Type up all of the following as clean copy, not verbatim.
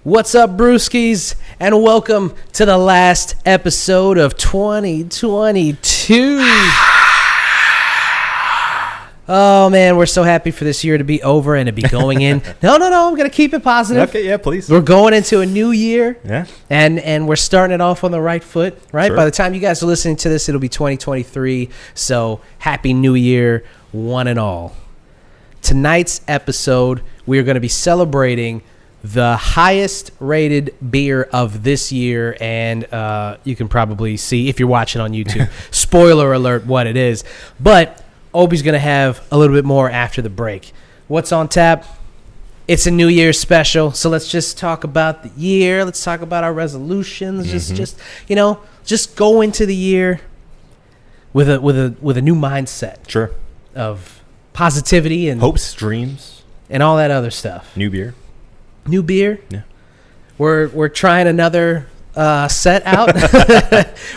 What's up, brewskis, and welcome to the last episode of 2022. Oh, man, we're so happy for this year to be over and to be going in. No, I'm going to keep it positive. Okay, yeah, please. We're going into a new year, Yeah. and we're starting it off on the right foot, right? Sure. By the time you guys are listening to this, it'll be 2023, so happy new year, one and all. Tonight's episode, we are going to be celebrating the highest rated beer of this year, and you can probably see if you're watching on YouTube. Spoiler alert, what it is. But Obi's going to have a little bit more after the break. What's on tap? It's a New Year's special, so let's just talk about the year. Let's talk about our resolutions. Just go into the year with a new mindset. Sure. Of positivity and hopes, dreams, and all that other stuff. New beer. Yeah. We're trying another set out.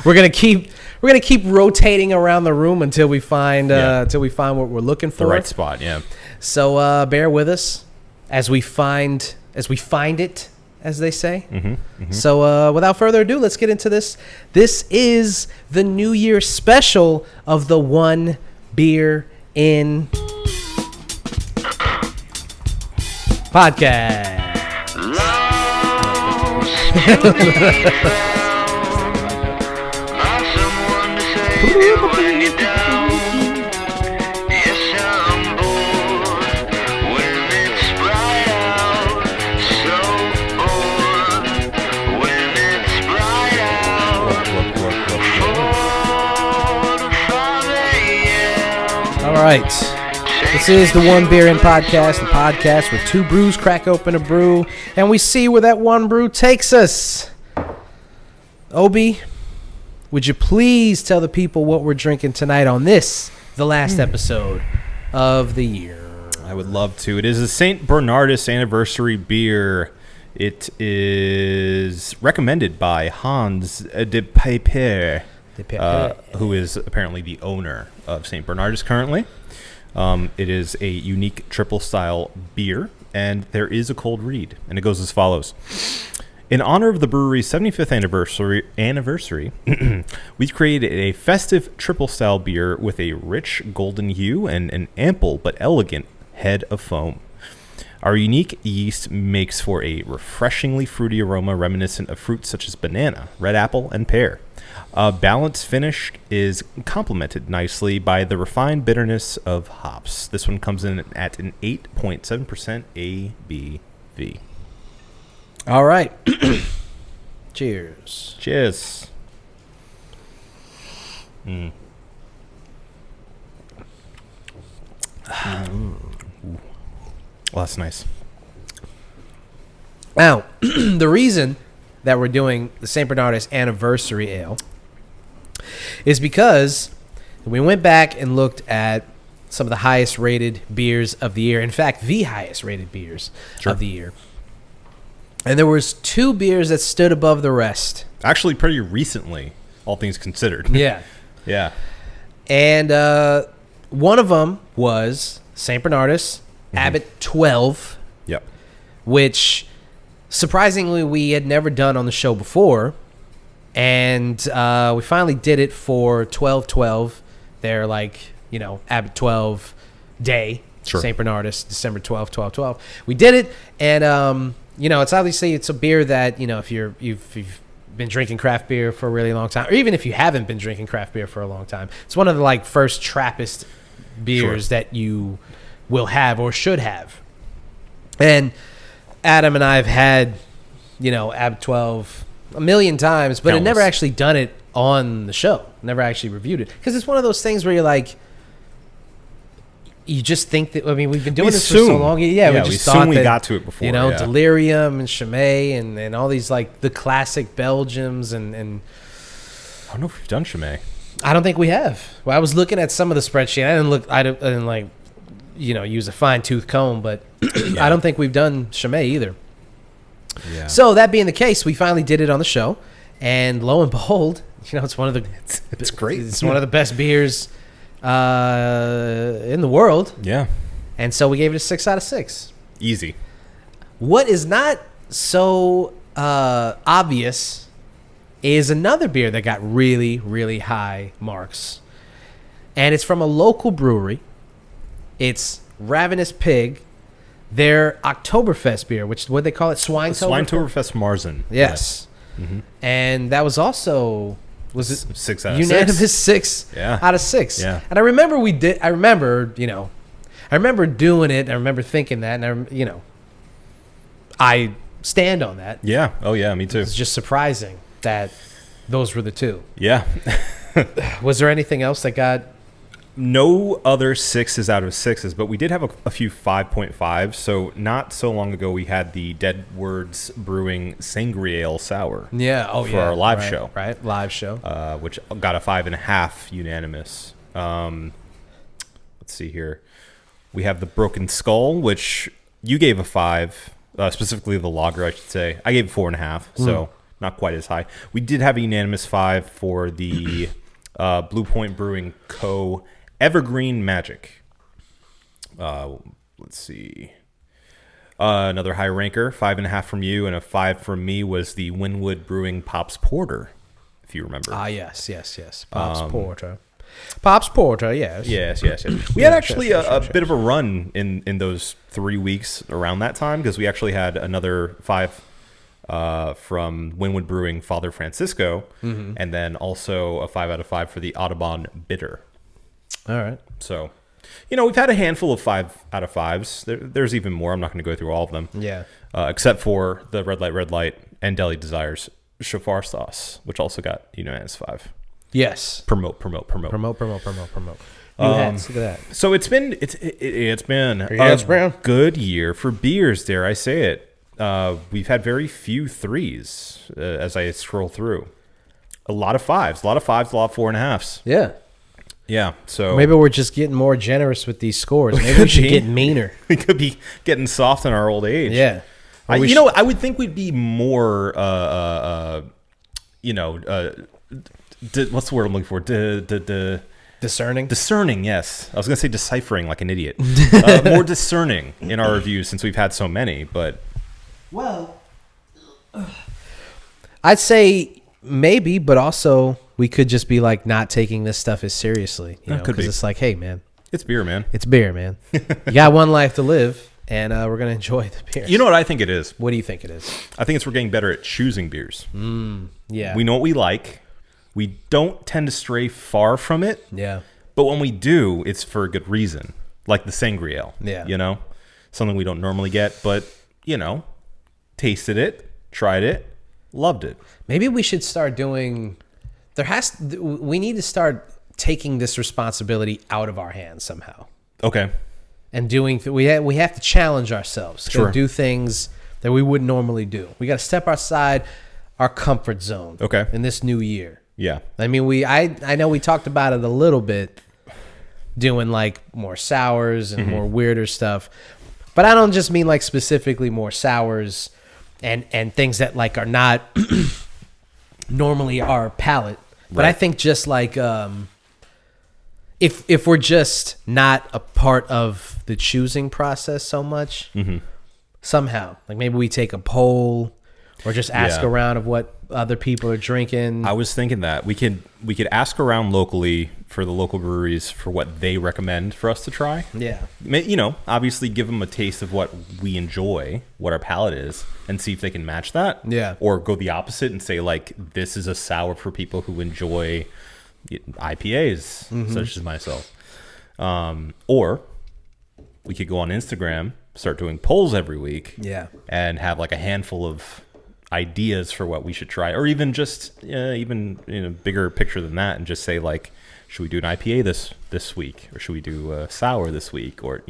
We're gonna keep rotating around the room until we find what we're looking for. The right spot. Yeah. So bear with us as we find it, as they say. Mm-hmm. So without further ado, let's get into this. This is the New Year special of the One Beer In podcast. All right. This is the One Beer In podcast, the podcast where two brews crack open a brew, and we see where that one brew takes us. Obi, would you please tell the people what we're drinking tonight on this, the last episode of the year? I would love to. It is a St. Bernardus anniversary beer. It is recommended by Hans de Peyper, who is apparently the owner of St. Bernardus currently. It is a unique triple style beer, and there is a cold read, and it goes as follows. In honor of the brewery's 75th anniversary, we've created a festive triple style beer with a rich golden hue and an ample but elegant head of foam. Our unique yeast makes for a refreshingly fruity aroma reminiscent of fruits such as banana, red apple, and pear. A balanced finish is complemented nicely by the refined bitterness of hops. This one comes in at an 8.7% ABV. All right. Cheers. Cheers. Mm. Well, that's nice. Now, the reason that we're doing the St. Bernardus Anniversary Ale is because we went back and looked at some of the highest rated beers of the year. In fact, the highest rated beers of the year. And there was two beers that stood above the rest. Actually, pretty recently, all things considered. Yeah. Yeah. And one of them was St. Bernardus Abbott 12. Yep. Which, surprisingly, we had never done on the show before. And we finally did it for 12/12. They're Abbott 12 day. Sure. St. Bernardus, December 12th, 12/12. We did it, and it's a beer that, if you've been drinking craft beer for a really long time, or even if you haven't been drinking craft beer for a long time, it's one of the first Trappist beers that you will have or should have. And Adam and I have had, Abbott 12 a million times, but had never actually done it on the show. Never actually reviewed it, because it's one of those things where you're like, you just think that, we've been doing this for so long. Yeah, we just thought we got to it before. Delirium and Chimay and all these the classic Belgiums and I don't know if we've done Chimay. I don't think we have. Well, I was looking at some of the spreadsheet. I didn't use a fine tooth comb, but I don't think we've done Chimay either. Yeah. So that being the case, we finally did it on the show, and lo and behold, it's one of the it's great. It's one of the best beers in the world. Yeah. And so we gave it a 6 out of 6. Easy. What is not so obvious is another beer that got really, really high marks. And it's from a local brewery. It's Ravenous Pig. Their Oktoberfest beer, which, what they call it? Swinetoberfest Marzen. Yes. Mm-hmm. And that was also, was it 6 out of unanimous 6? 6 Yeah. out of 6. Yeah. And I remember I remember doing it. I remember thinking that, and I stand on that. Yeah. Oh, yeah, me too. It's just surprising that those were the two. Yeah. Was there anything else that got... No other 6s out of 6s, but we did have a few 5.5s. So not so long ago, we had the Dead Words Brewing Sangria Ale Sour. Yeah, for our live show. Right, live show. Which got a 5.5 unanimous. Let's see here. We have the Broken Skull, which you gave a 5, specifically the lager, I should say. I gave 4.5, so not quite as high. We did have a unanimous 5 for the Blue Point Brewing Co. Evergreen Magic. Let's see. Another high ranker, 5.5 from you, and a 5 from me was the Winwood Brewing Pops Porter, if you remember. Yes. Pops Porter, yes. Yes. We had actually a bit of a run in those 3 weeks around that time, because we actually had another 5 from Winwood Brewing Father Francisco, and then also a 5 out of 5 for the Audubon Bitter. All right. So, we've had a handful of 5 out of 5s. There's even more. I'm not going to go through all of them. Yeah. Except for the Red Light, and Deli Desires Shafar Sauce, which also got unanimous 5. Yes. Promote. You had, look at that. So it's been a good year for beers, dare I say it. We've had very few 3s as I scroll through. A lot of 5s, a lot of 4.5s. Yeah. Yeah. So maybe we're just getting more generous with these scores. Maybe we should get meaner. We could be getting soft in our old age. Yeah. I would think we'd be more, what's the word I'm looking for? Discerning? Discerning, yes. I was going to say deciphering like an idiot. More discerning in our reviews since we've had so many, but... Well, I'd say maybe, but also we could just be like not taking this stuff as seriously. Because it's like, hey, man. It's beer, man. It's beer, man. You got one life to live, and we're going to enjoy the beer. You know what I think it is? What do you think it is? I think we're getting better at choosing beers. Yeah. We know what we like. We don't tend to stray far from it. Yeah. But when we do, it's for a good reason. Like the Sangria Ale. Yeah. Something we don't normally get, but, tasted it, tried it, loved it. Maybe we should start doing... We need to start taking this responsibility out of our hands somehow. Okay. And we have to challenge ourselves to do things that we wouldn't normally do. We got to step outside our comfort zone. Okay. In this new year. Yeah. I mean, I know we talked about it a little bit, doing like more sours and more weirder stuff, but I don't just mean like specifically more sours and things that like are not normally our palate. But I think just like if we're just not a part of the choosing process so much, somehow, like maybe we take a poll or just ask around of what other people are drinking. I was thinking that we could ask around locally for the local breweries for what they recommend for us to try. Yeah. Obviously give them a taste of what we enjoy, what our palate is, and see if they can match that. Yeah. Or go the opposite and say, like, this is a sour for people who enjoy IPAs, such as myself. Or we could go on Instagram, start doing polls every week. Yeah. And have like a handful of ideas for what we should try, or even just bigger picture than that, and just say like, should we do an IPA this week, or should we do a sour this week, or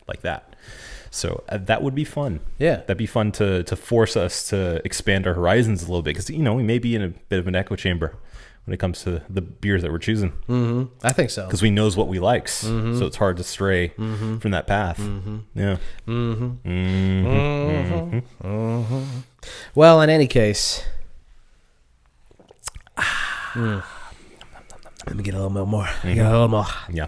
like that. So that would be fun. Yeah, that'd be fun to force us to expand our horizons a little bit, because we may be in a bit of an echo chamber when it comes to the beers that we're choosing. I think so, because we knows what we likes, so it's hard to stray from that path. Yeah. Well, in any case, let me get a little bit more. Get a little more. Yeah.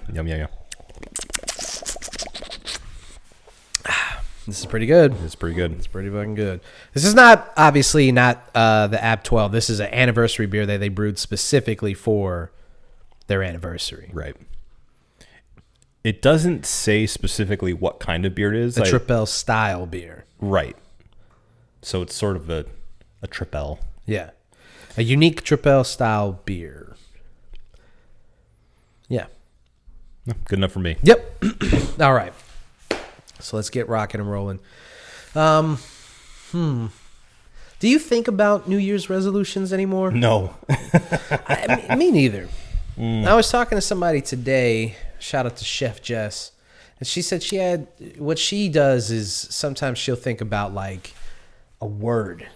This is pretty good. It's pretty good. It's pretty fucking good. This is obviously not the Ab 12. This is an anniversary beer that they brewed specifically for their anniversary. Right. It doesn't say specifically what kind of beer it is. A Tripel style beer. Right. So it's sort of a Tripel. Yeah. A unique Tripel style beer. Yeah. Good enough for me. Yep. All right. So let's get rocking and rolling. Do you think about New Year's resolutions anymore? No. Me neither. I was talking to somebody today. Shout out to Chef Jess. And she said what she does is sometimes she'll think about like a word.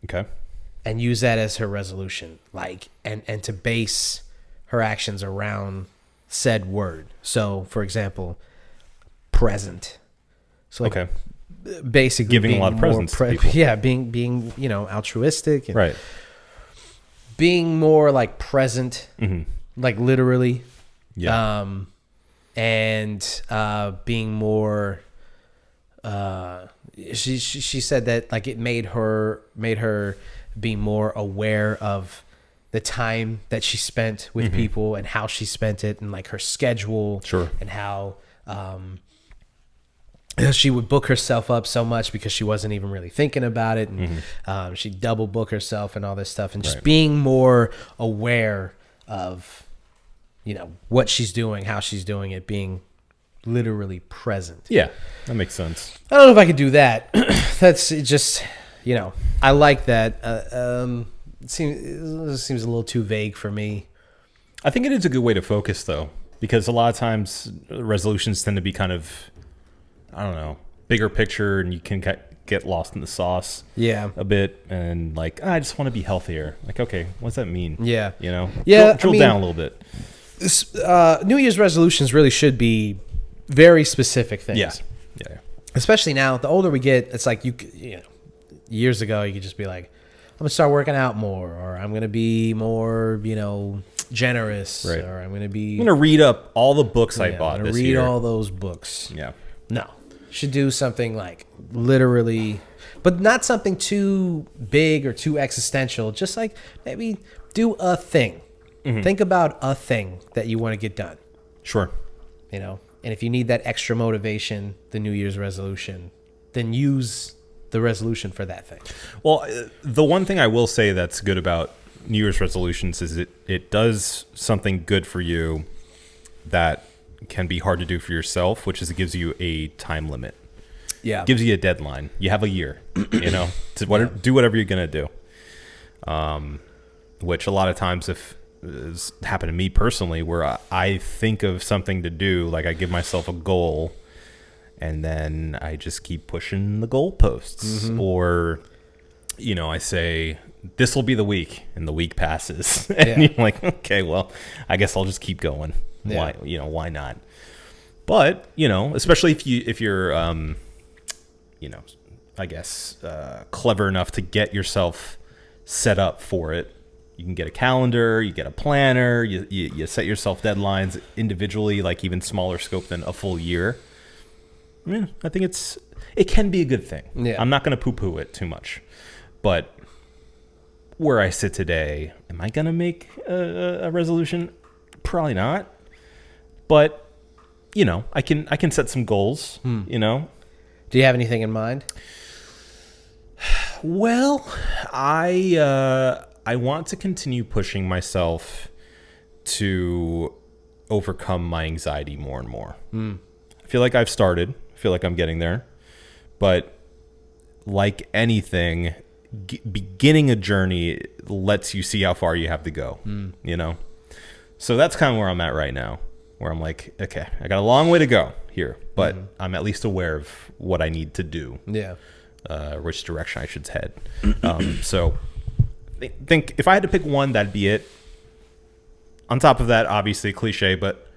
Okay. And use that as her resolution. Like, and to base her actions around said word. So, for example, present. So, like, okay. Basically, giving a lot of presents to people. Yeah, being altruistic. And right. Being more like present, like literally. Yeah. And being more. She said that like it made her be more aware of the time that she spent with people and how she spent it and like her schedule. Sure. And how she would book herself up so much because she wasn't even really thinking about it. And she'd double book herself and all this stuff. And just being more aware of, what she's doing, how she's doing it, being literally present. Yeah, that makes sense. I don't know if I could do that. That's just, I like that. It seems a little too vague for me. I think it is a good way to focus, though, because a lot of times resolutions tend to be kind of, I don't know, bigger picture, and you can get lost in the sauce. Yeah, a bit, and like I just want to be healthier. Like, okay, what does that mean? Yeah, yeah, drill down a little bit. New Year's resolutions really should be very specific things. Yeah. Especially now, the older we get, it's like years ago you could just be like, I'm gonna start working out more, or I'm gonna be more, generous, right. or I'm gonna read up all the books I bought this year. Read all those books. Yeah. No, should do something like literally, but not something too big or too existential. Just like maybe do a thing. Think about a thing that you want to get done. Sure. And if you need that extra motivation, the New Year's resolution, then use the resolution for that thing. Well, the one thing I will say that's good about New Year's resolutions is it does something good for you that can be hard to do for yourself, which is it gives you a time limit. Yeah. It gives you a deadline. You have a year, to do whatever you're going to do. Which a lot of times has happened to me personally, where I think of something to do, like I give myself a goal, and then I just keep pushing the goalposts, or I say this will be the week, and the week passes, and you're like, okay, well, I guess I'll just keep going. Why not? But especially if you're I guess clever enough to get yourself set up for it. You can get a calendar, you get a planner, you set yourself deadlines individually, like even smaller scope than a full year. Yeah, I think it can be a good thing. Yeah. I'm not going to poo-poo it too much. But where I sit today, am I going to make a resolution? Probably not. But, I can set some goals, Do you have anything in mind? Well, I want to continue pushing myself to overcome my anxiety more and more. I feel like I've started. I feel like I'm getting there. But like anything, beginning a journey lets you see how far you have to go, So that's kind of where I'm at right now, where I'm like, okay, I got a long way to go here, but I'm at least aware of what I need to do. Yeah. Which direction I should head. So I think if I had to pick one, that'd be it. On top of that, obviously cliche, but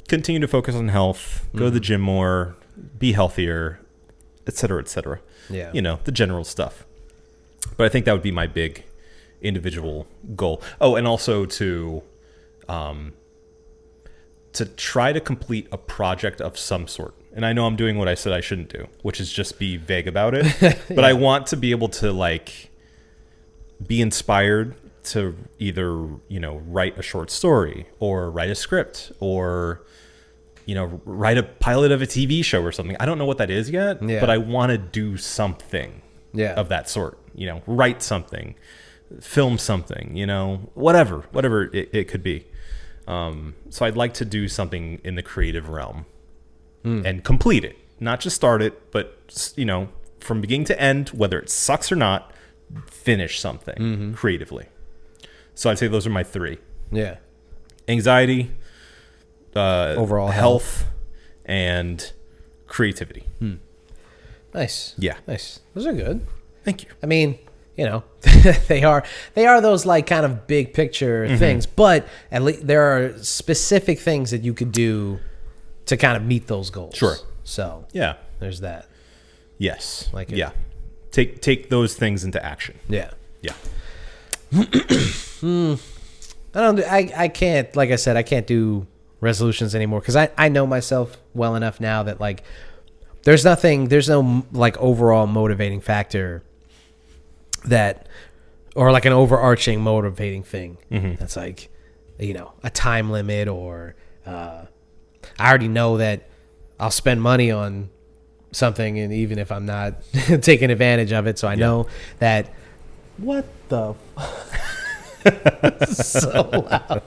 continue to focus on health, go to the gym more, be healthier, et cetera, et cetera. Yeah. The general stuff. But I think that would be my big individual goal. Oh, and also to try to complete a project of some sort. And I know I'm doing what I said I shouldn't do, which is just be vague about it. But I want to be able to like be inspired to either, write a short story or write a script or, write a pilot of a TV show or something. I don't know what that is yet, but I want to do something of that sort, write something, film something, whatever it could be. So I'd like to do something in the creative realm and complete it, not just start it, but, from beginning to end, whether it sucks or not, finish something creatively. So I'd say those are my 3. Yeah. Anxiety, overall health, and creativity. Nice. Yeah. Nice. Those are good. Thank you. I mean, they are those like kind of big picture things, but at least there are specific things that you could do to kind of meet those goals. Sure. So yeah, there's that. Yes. Take those things into action. Yeah. Yeah. I can't, like I said, I can't do resolutions anymore because I know myself well enough now that like there's no like overall motivating factor that, or like an overarching motivating thing that's like, a time limit or I already know that I'll spend money on something, and even if I'm not taking advantage of it, so I know that. What the? So loud.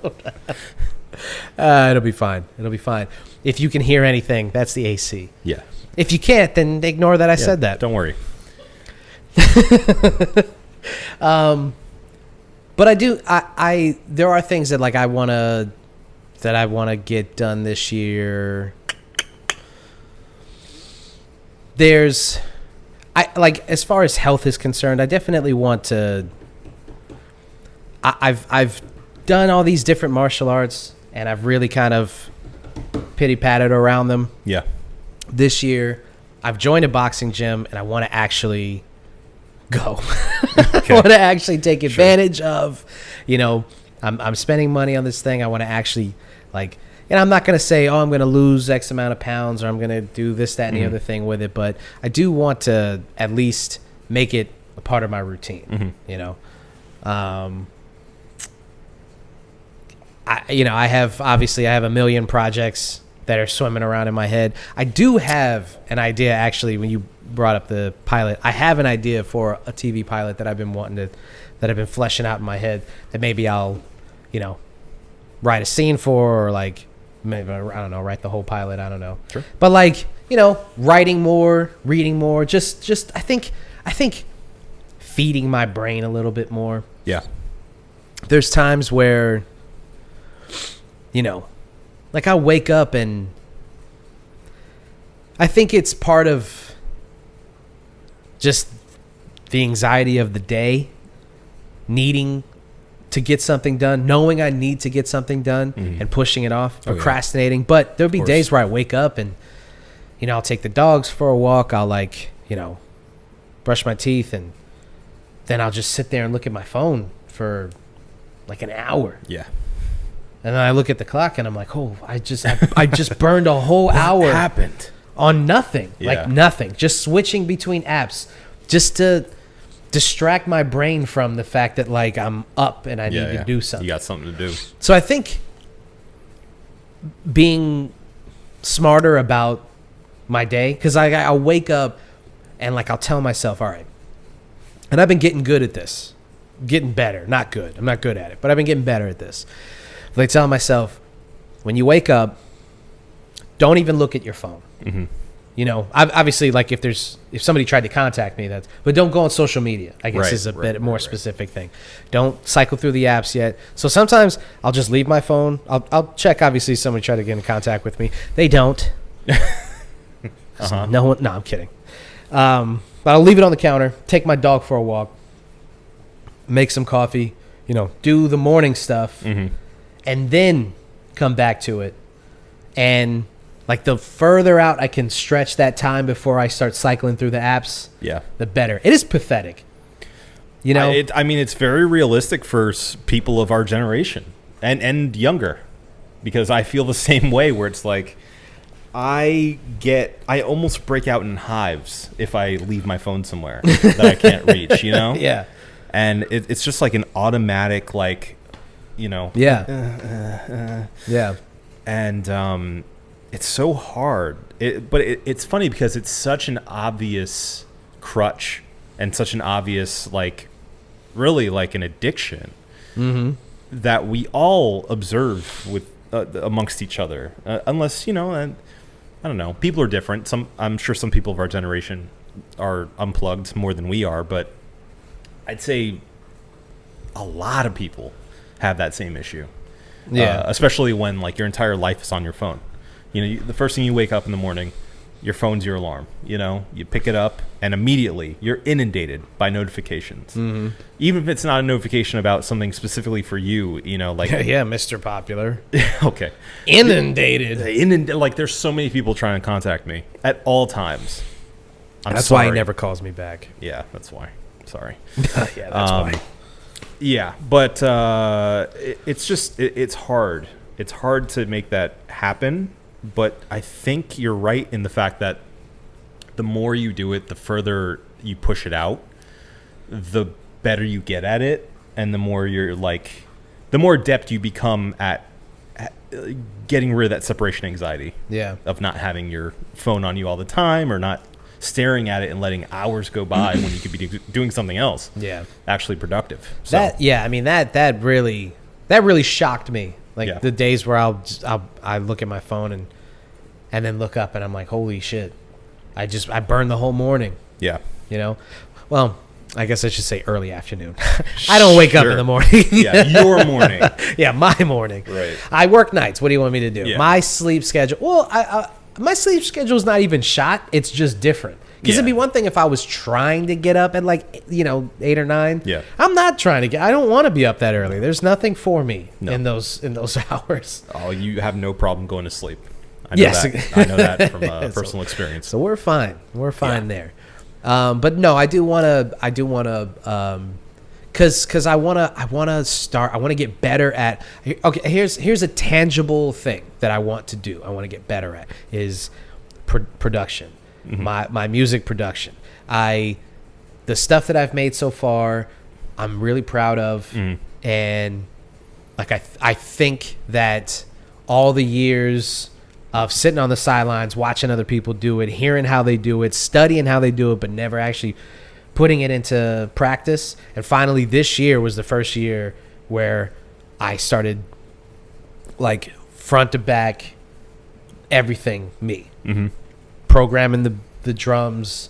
It'll be fine. It'll be fine. If you can hear anything, that's the AC. Yeah. If you can't, then ignore that I said that. Don't worry. But I do. I there are things that like I wanna get done this year. As far as health is concerned, I definitely want to. I've done all these different martial arts, and I've really kind of pity-patted around them. Yeah. This year, I've joined a boxing gym, and I want to actually go. Okay. I want to actually take advantage of, I'm spending money on this thing. I want to actually and I'm not going to say, I'm going to lose X amount of pounds or I'm going to do this, that, and the other thing with it. But I do want to at least make it a part of my routine, I have a million projects that are swimming around in my head. I do have an idea, actually, when you brought up the pilot. I have an idea for a TV pilot that I've been that I've been fleshing out in my head that maybe I'll, write a scene for, or maybe, I don't know, write the whole pilot. I don't know. Sure. But writing more, reading more, just I think feeding my brain a little bit more. Yeah. There's times where, I'll wake up and I think it's part of just the anxiety of the day, needing to get something done, knowing I need to get something done and pushing it off, procrastinating. But there'll be days where I wake up and, I'll take the dogs for a walk. I'll brush my teeth, and then I'll just sit there and look at my phone for an hour. Yeah. And then I look at the clock and I'm like, oh, I just burned a whole hour. What happened? On nothing. Yeah. Nothing. Just switching between apps just to distract my brain from the fact that I'm up and I need to do something. You got something to do. So I think being smarter about my day, because I'll wake up and I'll tell myself, all right, and I've been getting good at this, getting better, not good. I'm not good at it, but I've been getting better at this. I tell myself, when you wake up, don't even look at your phone. Obviously, if somebody tried to contact me, but don't go on social media. I guess is a bit more specific thing. Don't cycle through the apps yet. So sometimes I'll just leave my phone. I'll check. Obviously, if somebody tried to get in contact with me. They don't. No one. No, I'm kidding. But I'll leave it on the counter. Take my dog for a walk. Make some coffee. Do the morning stuff, and then come back to it. And the further out I can stretch that time before I start cycling through the apps, the better. It is pathetic. It's very realistic for people of our generation and younger, because I feel the same way where it's I almost break out in hives if I leave my phone somewhere that I can't reach, Yeah. And it's just like an automatic, like, Yeah. Yeah. And it's so hard. But it's funny because it's such an obvious crutch and such an obvious, like, really like an addiction that we all observe with amongst each other, unless and I don't know, people are different. I'm sure some people of our generation are unplugged more than we are, but I'd say a lot of people have that same issue. Yeah. Especially when like your entire life is on your phone. The first thing you wake up in the morning, your phone's your alarm. You pick it up and immediately you're inundated by notifications. Even if it's not a notification about something specifically for you, like yeah, Mr. Popular. Okay. Inundated. Like there's so many people trying to contact me at all times. That's why he never calls me back. Yeah, that's why. Sorry. Yeah, that's why. Yeah, but it's hard. It's hard to make that happen. But I think you're right in the fact that the more you do it, the further you push it out, the better you get at it, and the more the more adept you become at getting rid of that separation anxiety. Yeah. Of not having your phone on you all the time, or not staring at it and letting hours go by when you could be doing something else. Yeah. Actually productive. So. That really shocked me. Like the days where I look at my phone and then look up and I'm like, holy shit, I burned the whole morning. Yeah. Well, I guess I should say early afternoon. I don't wake up in the morning. Yeah, your morning. Yeah, my morning. Right. I work nights. What do you want me to do? Yeah. My sleep schedule. Well, my sleep schedule is not even shot. It's just different. Because it'd be one thing if I was trying to get up at 8 or 9. Yeah. I'm not trying to I don't want to be up that early. There's nothing for me in those hours. Oh, you have no problem going to sleep. I know Yes. that. I know that from personal experience. So we're fine. We're fine there. But no, I do want to because I want to get better at. Okay, here's a tangible thing that I want to do. I want to get better at is production. My music production. The stuff that I've made so far, I'm really proud of, and like I think that all the years of sitting on the sidelines, watching other people do it, hearing how they do it, studying how they do it, but never actually putting it into practice. And finally, this year was the first year where I started like front to back, everything me. Programming the drums,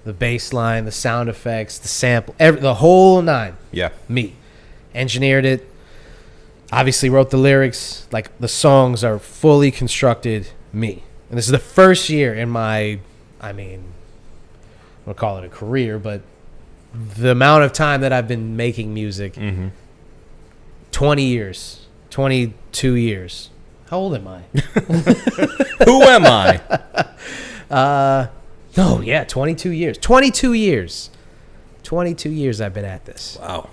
the bass line, the sound effects, the sample, the whole nine. Yeah. Me. Engineered it. Obviously wrote the lyrics. Like the songs are fully constructed me. And this is the first year in my, I'm going to call it a career, but the amount of time that I've been making music, 20 years, 22 years. How old am I? Who am I? 22 years. 22 years. 22 years I've been at this. Wow.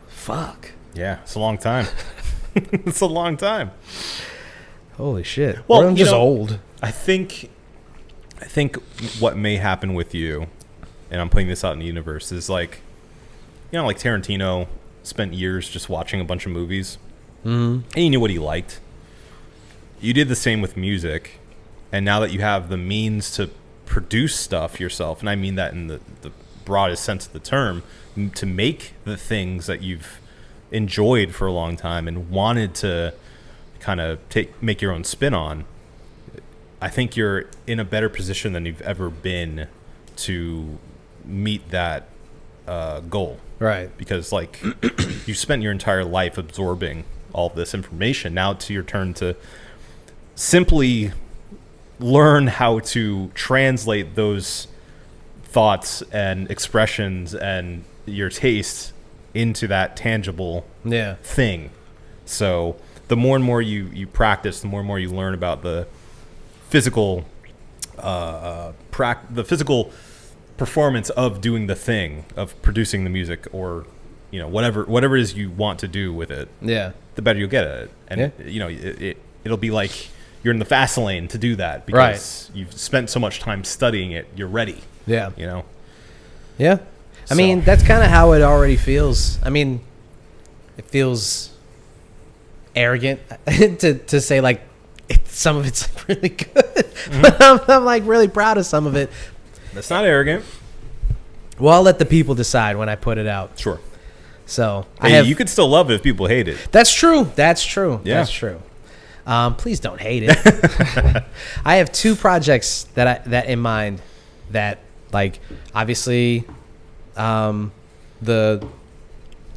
Fuck. Yeah, it's a long time. It's a long time. Holy shit. Well, I'm just old. I think what may happen with you, and I'm putting this out in the universe, is like Tarantino spent years just watching a bunch of movies. And he knew what he liked. You did the same with music, and now that you have the means to produce stuff yourself, and I mean that in the broadest sense of the term, to make the things that you've enjoyed for a long time and wanted to kind of make your own spin on, I think you're in a better position than you've ever been to meet that goal. Right. Because like you spent your entire life absorbing all of this information. Now it's your turn to simply learn how to translate those thoughts and expressions and your tastes into that tangible thing. So the more and more you practice, the more and more you learn about the physical physical performance of doing the thing, of producing the music, or whatever it is you want to do with it. Yeah. The better you'll get at it, and it'll be like you're in the fast lane to do that because you've spent so much time studying it. You're ready. Yeah. You know? Yeah. I mean, that's kind of how it already feels. I mean, it feels arrogant to say like some of it's like really good, but I'm like really proud of some of it. That's not arrogant. Well, I'll let the people decide when I put it out. Sure. So hey, you could still love it if people hate it. That's true. That's true. Yeah. That's true. Please don't hate it. I have 2 projects that in mind that like obviously the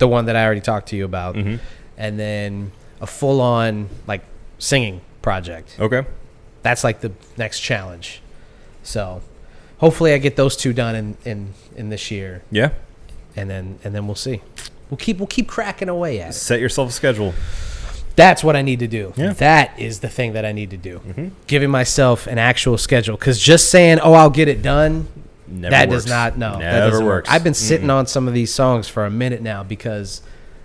one that I already talked to you about, and then a full on like singing project. Okay. That's like the next challenge. So hopefully I get those 2 done in this year. Yeah. And then we'll see. We'll keep cracking away at it. Set yourself a schedule. That's what I need to do. Yeah. That is the thing that I need to do. Giving myself an actual schedule. Because just saying, oh, I'll get it done, that works. Does not, no. Never that doesn't works. I've been sitting on some of these songs for a minute now because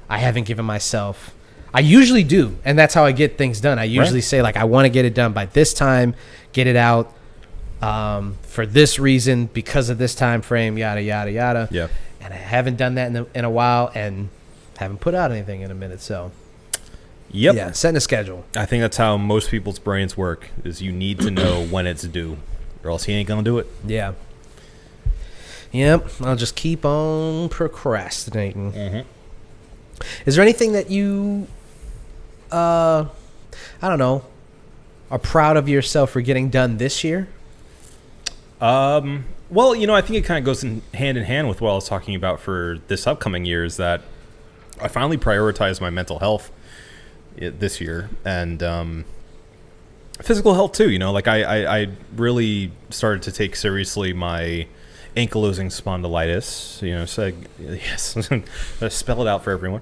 I haven't given myself. I usually do, and that's how I get things done. I usually say, like, I want to get it done by this time, get it out for this reason, because of this time frame, yada, yada, yada. Yeah. And I haven't done that in a while and haven't put out anything in a minute, so. Yep. Yeah, setting a schedule. I think that's how most people's brains work, is you need to know when it's due, or else he ain't going to do it. Yeah. Yep. I'll just keep on procrastinating. Is there anything that you, I don't know, are proud of yourself for getting done this year? Well, you know, I think it kind of goes in hand with what I was talking about for this upcoming year, is that I finally prioritized my mental health this year, and physical health too. You know, like I really started to take seriously my ankylosing spondylitis. You know, so yes, spell it out for everyone.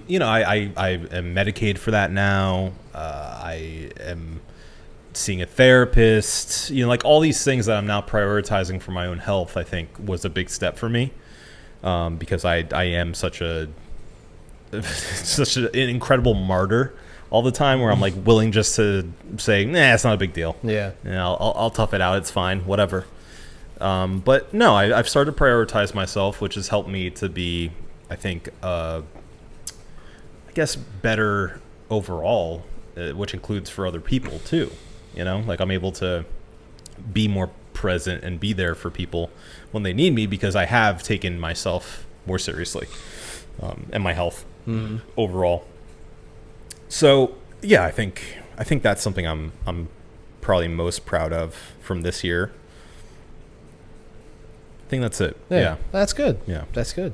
You know, I am medicated for that now. I am seeing a therapist. You know, like all these things that I'm now prioritizing for my own health, I think was a big step for me, because I am such an incredible martyr all the time, where I'm like willing just to say, nah, it's not a big deal. Yeah. You know, I'll tough it out. It's fine. Whatever. But no, I've started to prioritize myself, which has helped me to be, I think, I guess, better overall, which includes for other people too. You know, like I'm able to be more present and be there for people when they need me, because I have taken myself more seriously, and my health overall. So yeah, I think that's something I'm probably most proud of from this year. I think that's it. Yeah. That's good. Yeah. That's good.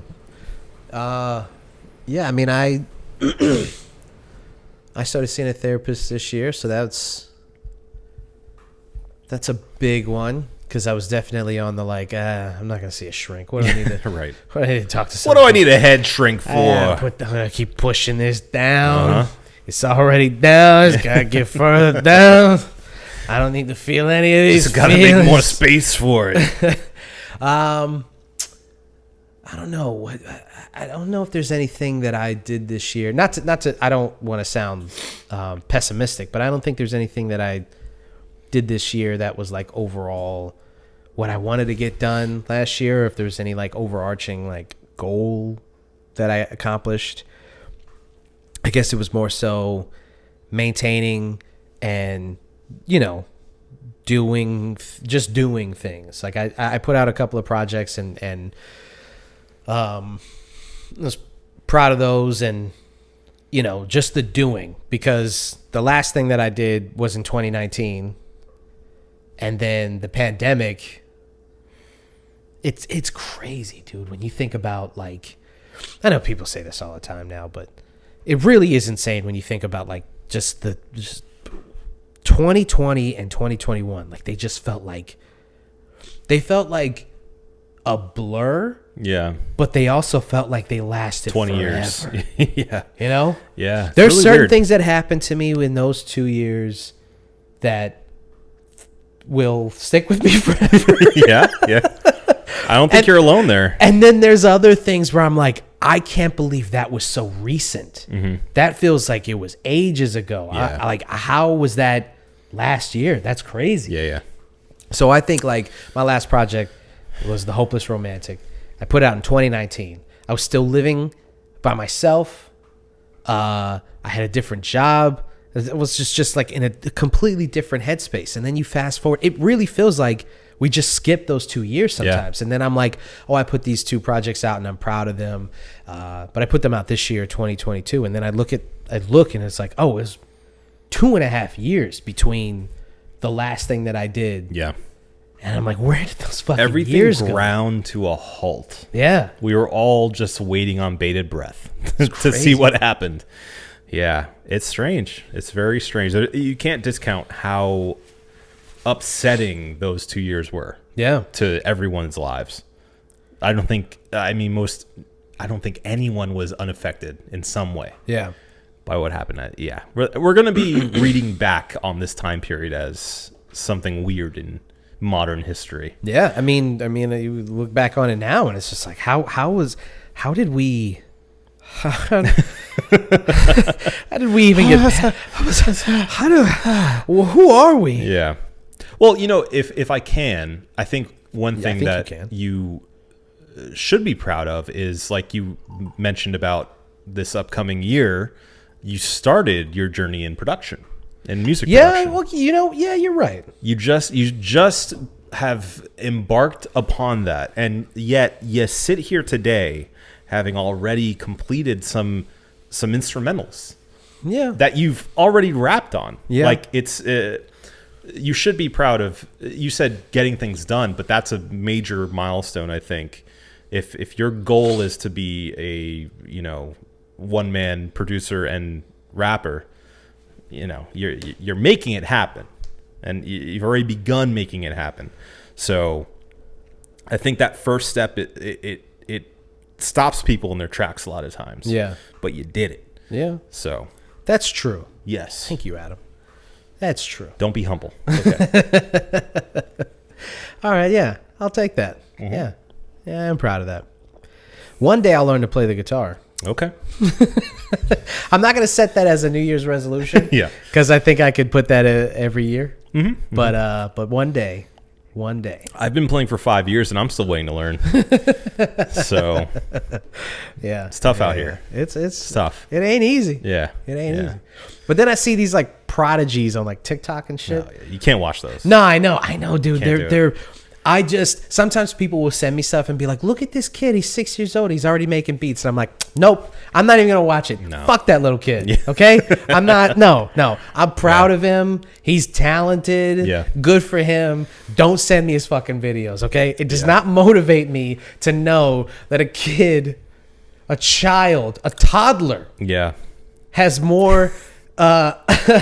Yeah, I mean, I started seeing a therapist this year, so that's a big one, because I was definitely on the like, I'm not going to see a shrink. What do I need to right. What do I need to talk to What someone? do I need a head shrink for? I'm going to keep pushing this down. It's already down. It's got to get further down. I don't need to feel any of these. Just got to make more space for it. I don't know. I don't know if there's anything that I did this year. Not to. I don't want to sound pessimistic, but I don't think there's anything that I did this year that was like overall what I wanted to get done last year. Or if there's any like overarching like goal that I accomplished. I guess it was more so maintaining and, you know, doing things. Like I put out a couple of projects and I was proud of those, and, you know, just the doing, because the last thing that I did was in 2019, and then the pandemic. It's crazy, dude, when you think about, like, I know people say this all the time now, but it really is insane when you think about like just 2020 and 2021. Like they felt like a blur. Yeah. But they also felt like they lasted 20 forever. years. Yeah. You know? Yeah. There's really certain weird. things that happened to me in those 2 years that will stick with me forever. Yeah. I don't think you're alone there. And then there's other things where I'm like, I can't believe that was so recent. Mm-hmm. That feels like it was ages ago. Yeah. Like, how was that last year? That's crazy. Yeah. So I think like my last project was The Hopeless Romantic. I put it out in 2019. I was still living by myself. I had a different job. It was just like in a completely different headspace. And then you fast forward. It really feels like we just skipped those 2 years sometimes. Yeah. And then I'm like, oh, I put these 2 projects out and I'm proud of them. But I put them out this year, 2022. And then I look and it's like, oh, it was 2.5 years between the last thing that I did. Yeah. And I'm like, where did those fucking Everything years go? Everything ground to a halt. Yeah. We were all just waiting on bated breath to see what happened. Yeah. It's strange. It's very strange. You can't discount how upsetting those 2 years were. Yeah. To everyone's lives. I don't think anyone was unaffected in some way. Yeah. By what happened. Yeah. We're going to be reading back on this time period as something weird in modern history. Yeah. I mean, you look back on it now and it's just like, how did we even get who are we? Yeah. Well, if I can, I think one thing that you should be proud of is, like you mentioned about this upcoming year, you started your journey in production and music production. Well, you're right. You just have embarked upon that, and yet you sit here today having already completed some instrumentals. Yeah. That you've already rapped on. Yeah. Like it's you should be proud of. You said getting things done, but that's a major milestone, I think. If your goal is to be a one man producer and rapper, you're making it happen, and you've already begun making it happen. So I think that first step it stops people in their tracks a lot of times. Yeah, but you did it. Yeah, so that's true. Yes, thank you, Adam. That's true. Don't be humble. Okay. All right, yeah, I'll take that. Mm-hmm. Yeah, I'm proud of that. One day I'll learn to play the guitar. Okay. I'm not going to set that as a New Year's resolution. Yeah. Because I think I could put that every year. Mm-hmm. But one day. I've been playing for 5 years and I'm still waiting to learn. So. Yeah. It's tough out here. It's tough. It ain't easy. Yeah. It ain't easy. But then I see these like prodigies on like TikTok and shit. No, you can't watch those. No, I know, dude. They're Sometimes people will send me stuff and be like, look at this kid. He's 6 years old. He's already making beats. And I'm like, nope, I'm not even going to watch it. No. Fuck that little kid. Yeah. Okay. I'm not. No. I'm proud of him. He's talented. Yeah. Good for him. Don't send me his fucking videos. Okay. It does not motivate me to know that a kid, a child, a toddler has more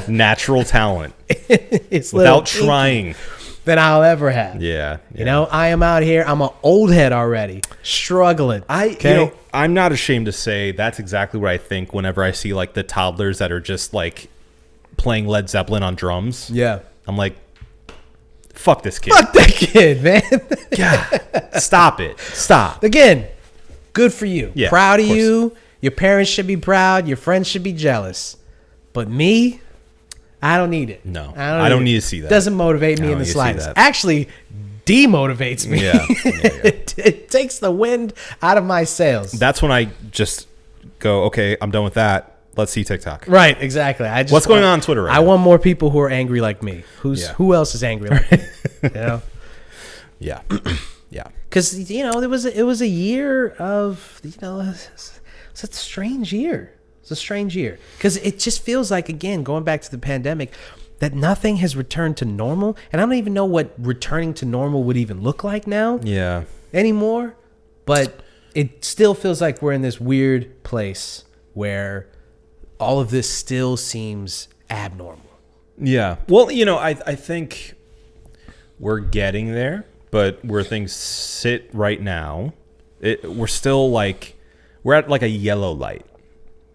natural talent without trying than I'll ever have. Yeah. I am out here. I'm an old head already, struggling. I'm not ashamed to say that's exactly what I think whenever I see like the toddlers that are just like playing Led Zeppelin on drums. Yeah. I'm like, fuck this kid. Fuck that kid, man. God, stop it. Stop. Again, good for you. Yeah, proud of you. Your parents should be proud. Your friends should be jealous. But me, I don't need it. No, I don't need to see that. Doesn't motivate me in the slightest. Actually, demotivates me. Yeah. It takes the wind out of my sails. That's when I just go, okay, I'm done with that. Let's see TikTok. Right, exactly. What's going on Twitter right now? I want more people who are angry like me. Who else is angry like me? Yeah. Yeah. Because, it was a year of, it's a strange year. It's a strange year because it just feels like, again, going back to the pandemic, that nothing has returned to normal. And I don't even know what returning to normal would even look like now anymore. But it still feels like we're in this weird place where all of this still seems abnormal. Yeah. Well, I think we're getting there, but where things sit right now, we're still like, we're at like a yellow light.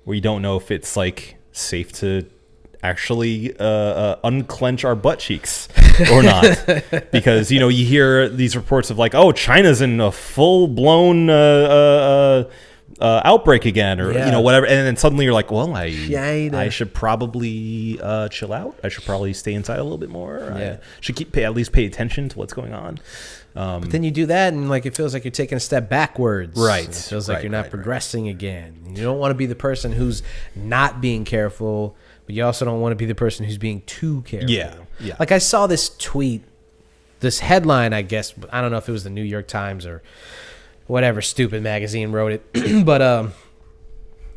We don't know if it's like safe to actually unclench our butt cheeks or not, because you hear these reports of like, oh, China's in a full blown outbreak again, or whatever, and then suddenly you're like, well, I should probably chill out. I should probably stay inside a little bit more. I should at least pay attention to what's going on. But then you do that, and like it feels like you're taking a step backwards. Right. It feels like you're not progressing again. You don't want to be the person who's not being careful, but you also don't want to be the person who's being too careful. Yeah. Like I saw this tweet, this headline, I guess. I don't know if it was the New York Times or whatever stupid magazine wrote it, but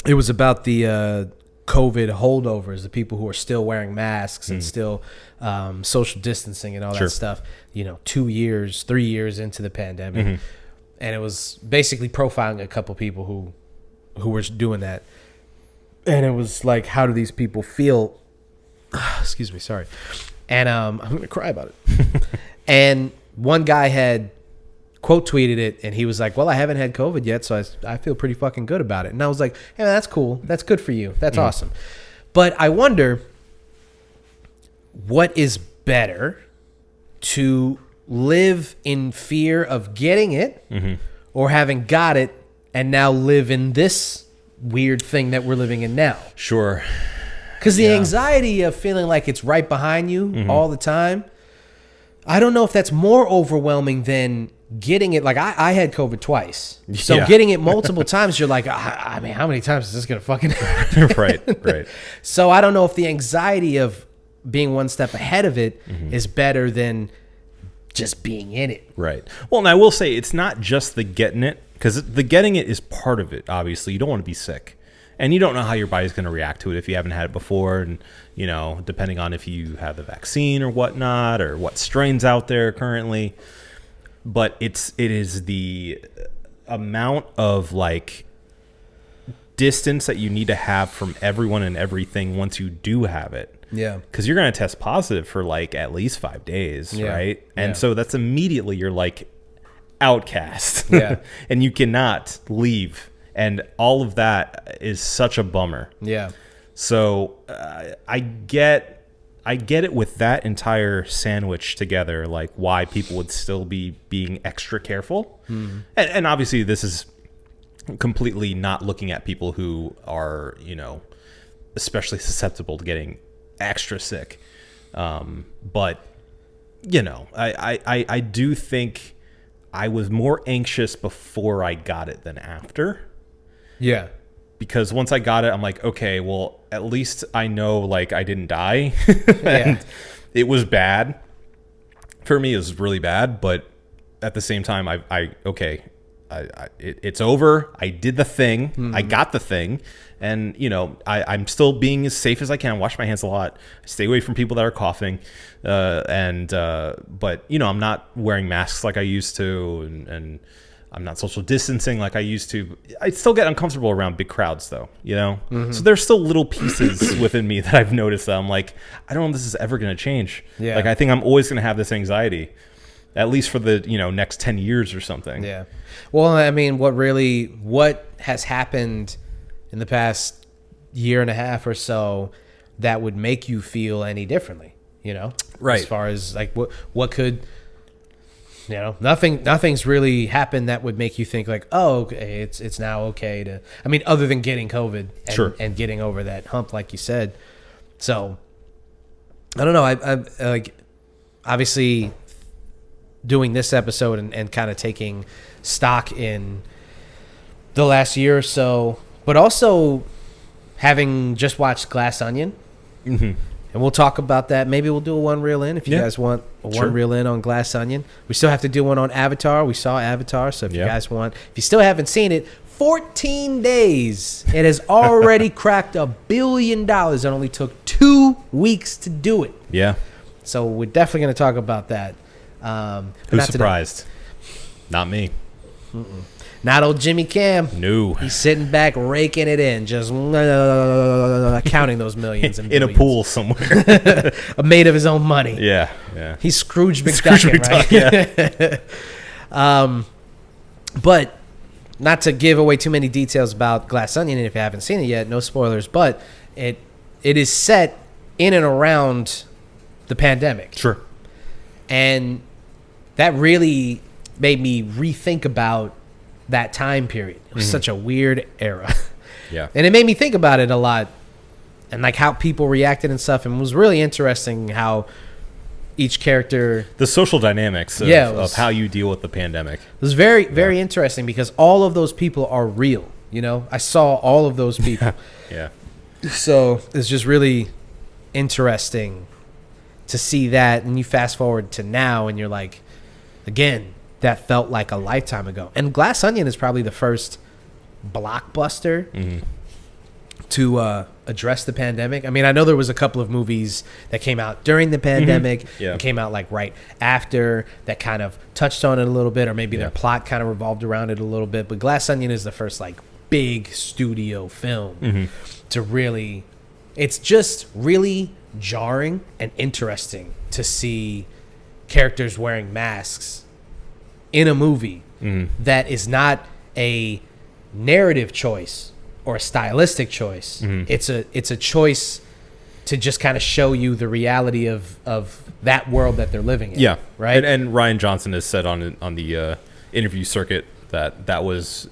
it was about the COVID holdovers, the people who are still wearing masks and still social distancing and all that stuff. 2 years, 3 years into the pandemic, and it was basically profiling a couple people who were doing that. And it was like, how do these people feel? Excuse me, sorry. And I'm going to cry about it. And one guy had quote tweeted it, and he was like, well, I haven't had COVID yet, so I feel pretty fucking good about it. And I was like, hey, that's cool. That's good for you. That's awesome. But I wonder, what is better, to live in fear of getting it or having got it and now live in this weird thing that we're living in now? Sure. Because the anxiety of feeling like it's right behind you all the time, I don't know if that's more overwhelming than getting it. Like I had COVID twice. So getting it multiple times, you're like, I mean, how many times is this going to fucking happen? Right. So I don't know if the anxiety of being one step ahead of it is better than just being in it. Right. Well, and I will say it's not just the getting it, because the getting it is part of it. Obviously, you don't want to be sick, and you don't know how your body's going to react to it if you haven't had it before, and depending on if you have the vaccine or whatnot, or what strains out there currently. But it is the amount of like distance that you need to have from everyone and everything once you do have it. Yeah. Because you're going to test positive for like at least 5 days, right? And so that's immediately you're like outcast. Yeah. And you cannot leave. And all of that is such a bummer. Yeah. So I get it with that entire sandwich together, like why people would still be being extra careful. And obviously this is completely not looking at people who are, especially susceptible to getting extra sick. But, I do think I was more anxious before I got it than after. Yeah. Because once I got it, I'm like, okay, well, at least I know, like, I didn't die. And it was bad. For me, it was really bad. But at the same time, it's over. I did the thing. I got the thing. And, I'm still being as safe as I can. I wash my hands a lot. I stay away from people that are coughing. But, I'm not wearing masks like I used to. And I'm not social distancing like I used to. I still get uncomfortable around big crowds, though, So there's still little pieces within me that I've noticed that I'm like, I don't know if this is ever going to change. Yeah. Like, I think I'm always going to have this anxiety, at least for the, next 10 years or something. Yeah. Well, I mean, what has happened in the past year and a half or so that would make you feel any differently, Right. As far as like what could... nothing's really happened that would make you think like, oh, okay, it's now okay to. I mean, other than getting COVID and getting over that hump, like you said. So, I don't know. I like obviously doing this episode and kind of taking stock in the last year or so, but also having just watched Glass Onion. And we'll talk about that. Maybe we'll do a one reel in if you guys want a one reel in on Glass Onion. We still have to do one on Avatar. We saw Avatar, so if you guys want, if you still haven't seen it, 14 days. It has already cracked $1 billion. It only took 2 weeks to do it. Yeah. So we're definitely going to talk about that. Who's surprised? Not me. Not old Jimmy Cam. No. He's sitting back, raking it in, just counting those millions and in a pool somewhere. Made of his own money. Yeah. He's Scrooge McDuck, right? Yeah. But not to give away too many details about Glass Onion, and if you haven't seen it yet, no spoilers, but it is set in and around the pandemic. Sure. And that really made me rethink about that time period. It was such a weird era. Yeah. And it made me think about it a lot and like how people reacted and stuff. And it was really interesting how each character... The social dynamics of how you deal with the pandemic. It was very, very interesting because all of those people are real. You know, I saw all of those people. Yeah. So it's just really interesting to see that. And you fast forward to now and you're like, again, that felt like a lifetime ago. And Glass Onion is probably the first blockbuster to address the pandemic. I mean, I know there was a couple of movies that came out during the pandemic and came out like right after that kind of touched on it a little bit, or maybe their plot kind of revolved around it a little bit. But Glass Onion is the first like big studio film to really, it's just really jarring and interesting to see characters wearing masks in a movie that is not a narrative choice or a stylistic choice. It's a choice to just kind of show you the reality of that world that they're living in. Yeah, right. And Ryan Johnson has said on the interview circuit that was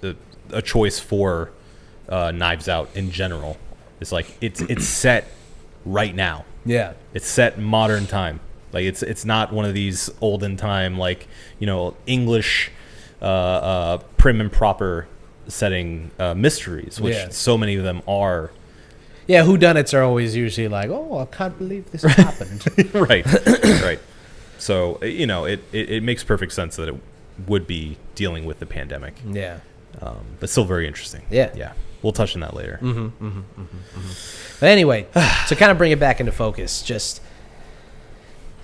a choice for Knives Out in general. It's like it's set right now. Yeah, it's set modern time. Like it's not one of these olden time, like, you know, English prim and proper setting mysteries, which so many of them are. Yeah, whodunits are always usually like, oh, I can't believe this happened. Right. So, you know, it makes perfect sense that it would be dealing with the pandemic. Yeah. But still very interesting. Yeah. We'll touch on that later. But anyway, to kind of bring it back into focus, just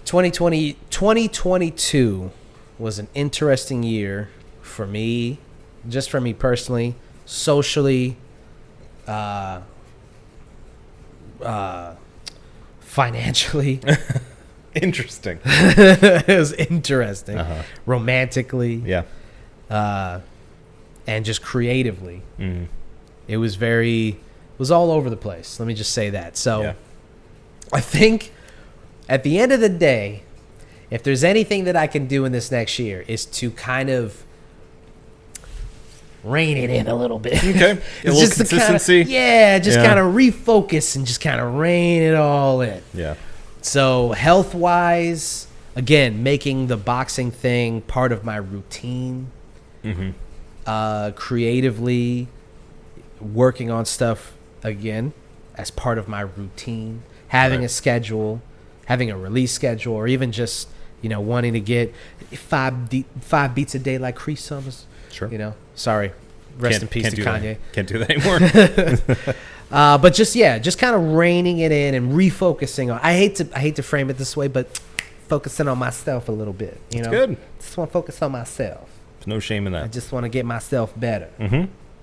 2022 was an interesting year for me, just for me personally, socially, financially. Interesting. It was interesting. Romantically. Yeah. And just creatively. It was all over the place. Let me just say that. So I think at the end of the day, if there's anything that I can do in this next year is to kind of rein it in a little bit. Okay. A little consistency. Kind of refocus and just kind of rein it all in. Yeah. So health-wise, again, making the boxing thing part of my routine. Creatively, working on stuff, again, as part of my routine. Having a schedule, having a release schedule, or even just, you know, wanting to get 5 beats a day like Cree Summers. Sure. You know, sorry. Rest in peace to Kanye. Can't do that anymore. But just kind of reining it in and refocusing on. I hate to frame it this way, but focusing on myself a little bit. You know, good. Just want to focus on myself. There's no shame in that. I just want to get myself better.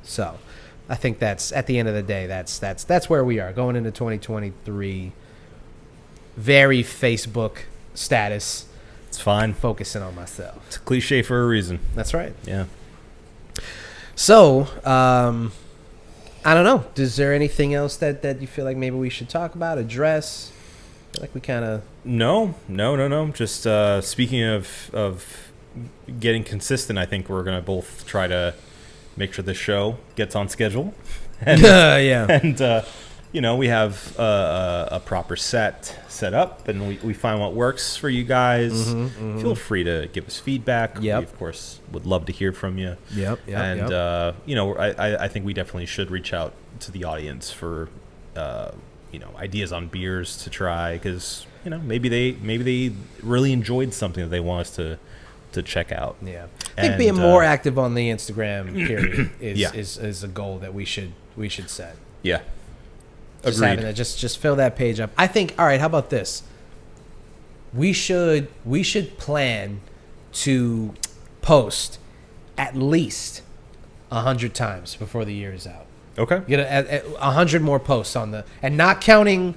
So, I think that's at the end of the day. That's where we are going into 2023. Very Facebook status. It's fine. Focusing on myself. It's a cliche for a reason. That's right. Yeah. So, I don't know. Is there anything else that you feel like maybe we should talk about, address? I feel like we kind of... No. Just speaking of getting consistent, I think we're going to both try to make sure the show gets on schedule. And, And, you know, we have a proper set up, and we find what works for you guys. Feel free to give us feedback. We, of course, would love to hear from you. And, you know, I think we definitely should reach out to the audience for, you know, ideas on beers to try, because, you know, maybe they really enjoyed something that they want us to check out. I think being more active on the Instagram period is a goal that we should set. Yeah. Just having that, just fill that page up. I think, all right, how about this? We should plan to post at least 100 times before the year is out. Okay. Get 100 more posts on and not counting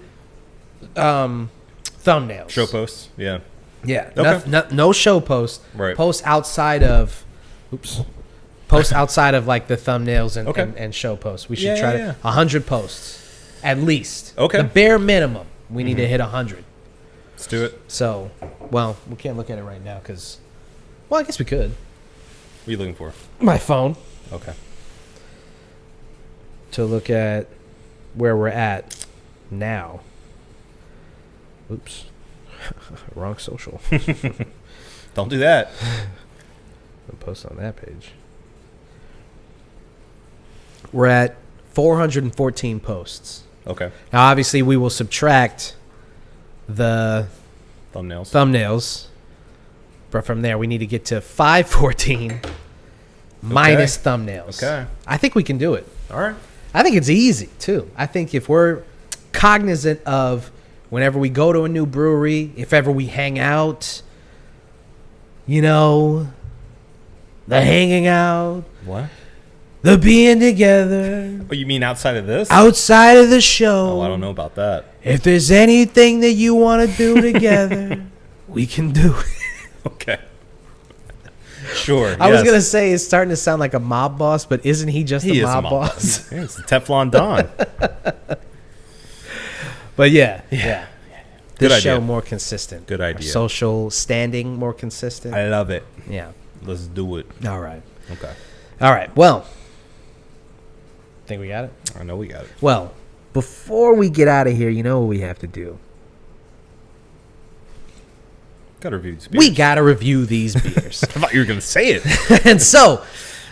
thumbnails. Show posts. Yeah. Yeah. Okay. No show posts. Right. Posts outside of posts outside of like the thumbnails and show posts. We should try to 100 posts at least. Okay. The bare minimum. We need to hit 100. Let's do it. So, well, we can't look at it right now because, well, I guess we could. What are you looking for? My phone. Okay. To look at where we're at now. Oops. Wrong social. Don't do that. I'll post on that page. We're at 414 posts. Okay. Now, obviously, we will subtract the thumbnails. But from there, we need to get to 514 minus thumbnails. Okay. I think we can do it. All right. I think it's easy, too. I think if we're cognizant of whenever we go to a new brewery, if ever we hang out, you know, the hanging out. What? The being together. Oh, you mean outside of this? Outside of the show. Oh, I don't know about that. If there's anything that you want to do together, we can do it. Okay. Sure. I was going to say it's starting to sound like a mob boss, but isn't he just a mob boss? Yeah, it's the Teflon Don. But yeah. Good This show idea. more consistent. Good idea. Our social standing more consistent. I love it. Yeah. Let's do it. All right. Okay. All right. Well, think we got it? I know we got it. Well, before we get out of here, you know what we have to do? Got to review these beers. We got to review these beers. I thought you were going to say it. And so,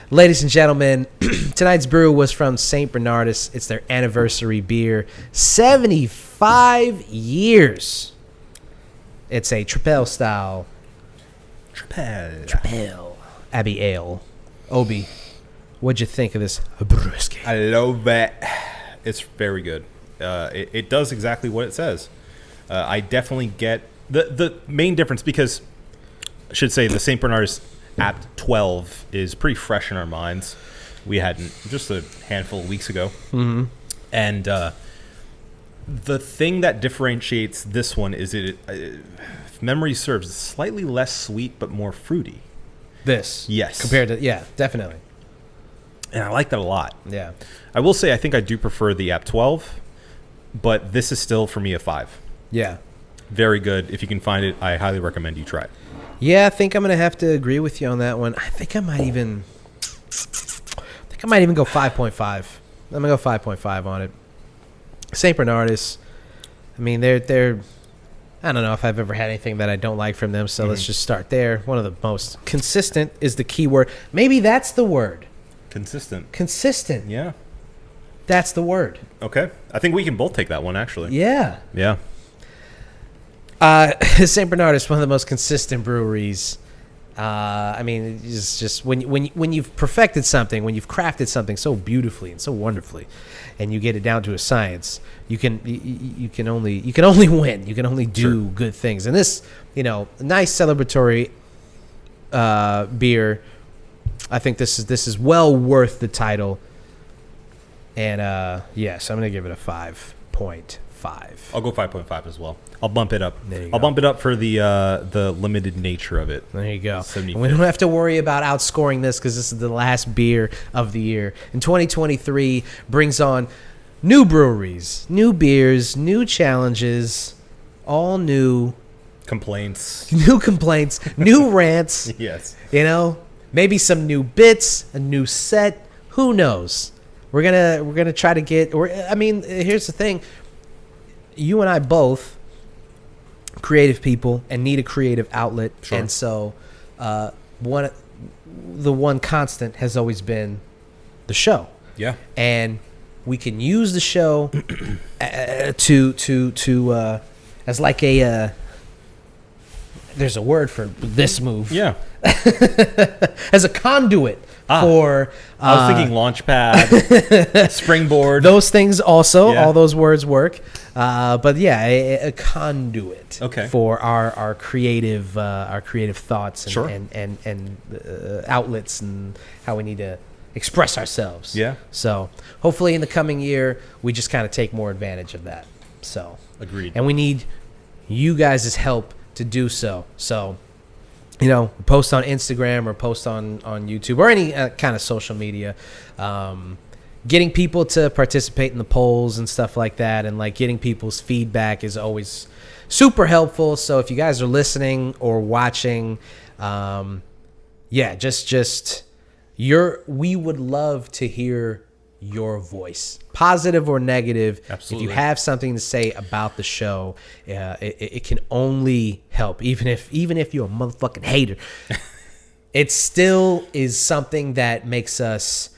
ladies and gentlemen, tonight's brew was from St. Bernardus. It's their anniversary beer. 75 years. It's a Tripel style. Tripel. Abbey Ale. Obi, what'd you think of this brewski? I love that. It's very good. It does exactly what it says. I definitely get the main difference because I should say the St. Bernardus Apt 12 is pretty fresh in our minds. We hadn't just a handful of weeks ago. Mm-hmm. And the thing that differentiates this one is if memory serves, it's slightly less sweet but more fruity. This. Yes. Compared to, yeah, definitely. And I like that a lot. Yeah. I will say I think I do prefer the App 12, but this is still for me a 5. Yeah. Very good. If you can find it, I highly recommend you try it. Yeah, I think I'm going to have to agree with you on that one. I think I might even go 5.5. I'm going to go 5.5 on it. St. Bernardus, I mean, they're I don't know if I've ever had anything that I don't like from them, so let's just start there. One of the most consistent is the key word. Maybe that's the word. Consistent. Consistent. Yeah. That's the word. Okay. I think we can both take that one, actually. Yeah. Yeah. St. Bernardus, one of the most consistent breweries. I mean, it's just when you've perfected something, when you've crafted something so beautifully and so wonderfully, and you get it down to a science, you can only win. You can only do good things. And this, nice celebratory beer. I think this is well worth the title. And yes, I'm gonna give it a 5.5. I'll go 5.5 as well. I'll bump it up. I'll bump it up for the limited nature of it. There you go. 75th. And we don't have to worry about outscoring this because this is the last beer of the year. And 2023 brings on new breweries, new beers, new challenges, all new Complaints. new complaints, new rants. Yes. Maybe some new bits, a new set. Who knows? We're gonna try to get. Here's the thing. You and I both creative people and need a creative outlet, and so the one constant has always been the show. Yeah. And we can use the show to as like a there's a word for this move. Yeah. As a conduit for I was thinking launchpad, springboard. those things also. Yeah. All those words work. But yeah, a conduit for our creative thoughts and outlets and how we need to express ourselves. Yeah. So hopefully in the coming year we just kind of take more advantage of that. So agreed. And we need you guys' help to do so. So post on Instagram or post on YouTube or any kind of social media. Getting people to participate in the polls and stuff like that, and like getting people's feedback is always super helpful. So if you guys are listening or watching, just we would love to hear your voice, positive or negative. Absolutely. If you have something to say about the show, it can only help. Even if you're a motherfucking hater, it still is something that makes us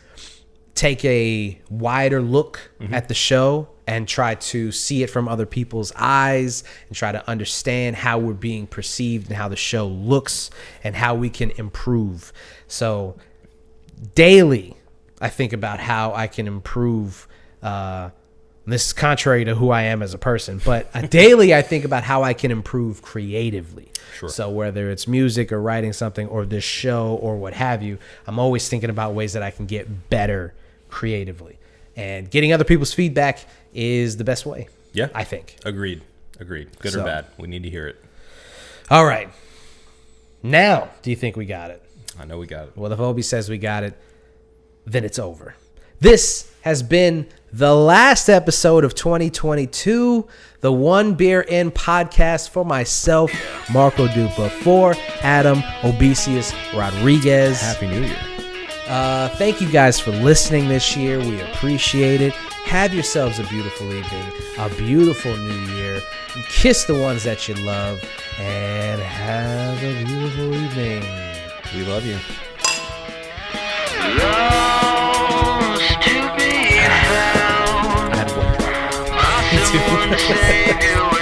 take a wider look at the show and try to see it from other people's eyes and try to understand how we're being perceived and how the show looks and how we can improve. So daily, I think about how I can improve. This is contrary to who I am as a person, but daily I think about how I can improve creatively. Sure. So whether it's music or writing something or this show or what have you, I'm always thinking about ways that I can get better creatively. And getting other people's feedback is the best way. Yeah. I think. Agreed. Good or bad. We need to hear it. All right. Now, do you think we got it? I know we got it. Well, if Obi says we got it, then it's over. This has been the last episode of 2022, the One Beer In podcast for myself, Marco Dupa, for Adam Obesius Rodriguez. Happy New Year. Thank you guys for listening this year. We appreciate it. Have yourselves a beautiful evening, a beautiful new year. Kiss the ones that you love, and have a beautiful evening. We love you. Lost to be found. I had one. My soul to save you.